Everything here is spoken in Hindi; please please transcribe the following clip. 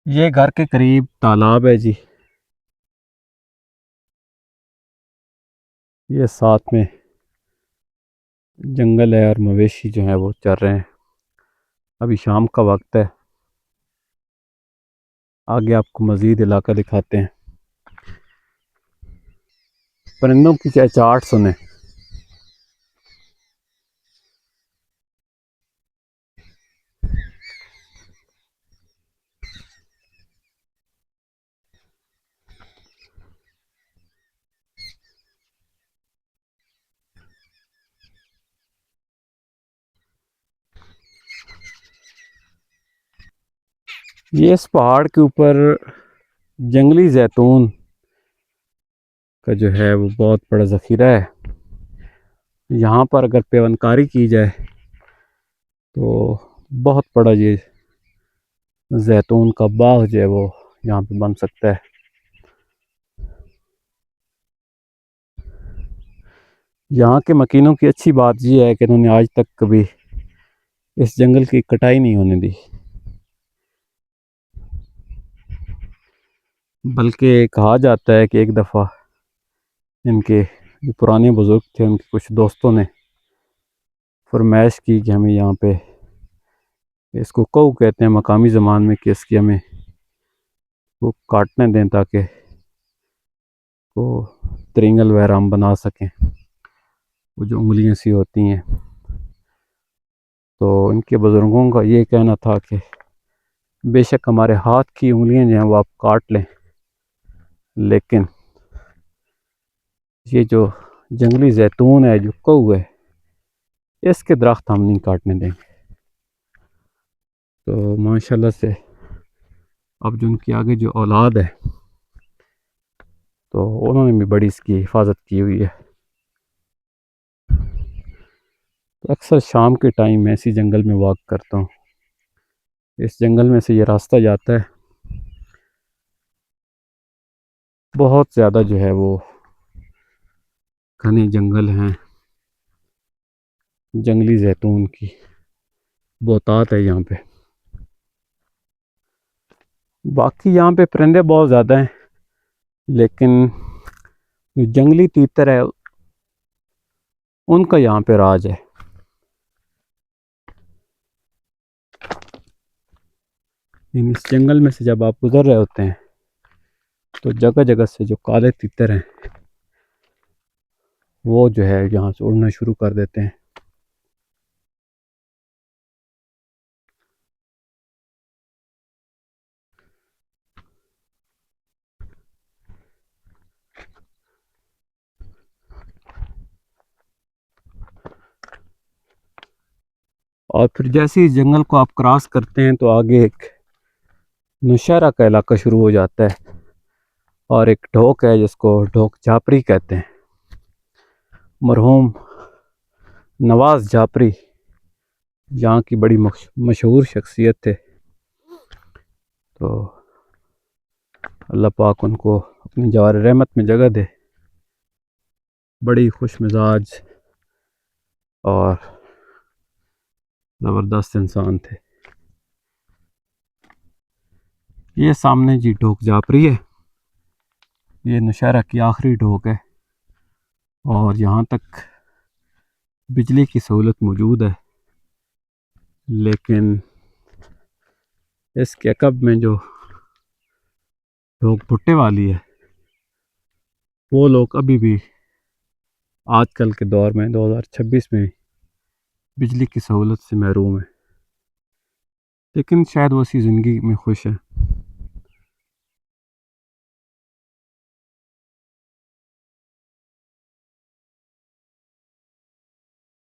ये घर के करीब तालाब है जी। ये साथ में जंगल है और मवेशी जो हैं वो चर रहे हैं। अभी शाम का वक्त है। आगे आपको मज़ीद इलाका दिखाते हैं। परिंदों की चहचहाट सुने। ये इस पहाड़ के ऊपर जंगली जैतून का जो है वो बहुत बड़ा ज़ख़ीरा है। यहाँ पर अगर पेवनकारी की जाए तो बहुत बड़ा ये जैतून का बाग जो है वो यहाँ पे बन सकता है। यहाँ के मकीनों की अच्छी बात यह है कि इन्होंने आज तक कभी इस जंगल की कटाई नहीं होने दी, बल्कि कहा जाता है कि एक दफ़ा इनके जो पुराने बुज़ुर्ग थे उनके कुछ दोस्तों ने फरमाइश की कि हमें यहाँ पे, इसको कऊ कहते हैं मकामी ज़बान में, कि इसकी हमें वो काटने दें ताकि वो त्रिंगल वगैरह हम बना सकें, वो जो उंगलियां सी होती हैं। तो इनके बुज़ुर्गों का ये कहना था कि बेशक हमारे हाथ की उंगलियां जो हैं वो आप काट लें, लेकिन ये जो जंगली जैतून है, जो कऊ है, इसके दरख्त हम नहीं काटने देंगे। तो माशाल्लाह से अब जो उनकी आगे जो औलाद है तो उन्होंने भी बड़ी इसकी हिफाजत की हुई है। तो अक्सर शाम के टाइम मैं इसी जंगल में वॉक करता हूँ। इस जंगल में से ये रास्ता जाता है। बहुत ज़्यादा जो है वो घने जंगल हैं, जंगली जैतून की बहुतात है यहाँ पे। बाकी यहाँ पे परिंदे बहुत ज़्यादा हैं, लेकिन जो जंगली तीतर है उनका यहाँ पे राज है। इस जंगल में से जब आप गुजर रहे होते हैं तो जगह जगह से जो काले तीतर हैं वो जो है यहाँ से उड़ना शुरू कर देते हैं। और फिर जैसे ही जंगल को आप क्रॉस करते हैं तो आगे एक नौशहरा का इलाका शुरू हो जाता है और एक ढोक है जिसको ढोक झापरी कहते हैं। मरहूम नवाज झापरी यहाँ की बड़ी मशहूर शख्सियत थे। तो अल्लाह पाक उनको अपनी जवार रहमत में जगह दे। बड़ी खुश मिजाज और ज़बरदस्त इंसान थे। ये सामने जी ढोक झापरी है। ये नौशहरा की आखिरी ढोक है और यहाँ तक बिजली की सहूलत मौजूद है, लेकिन इसके अकब में जो ढोक भुट्टे वाली है वो लोग अभी भी आजकल के दौर में 2026 में बिजली की सहूलत से महरूम है, लेकिन शायद वो इसी ज़िंदगी में खुश है।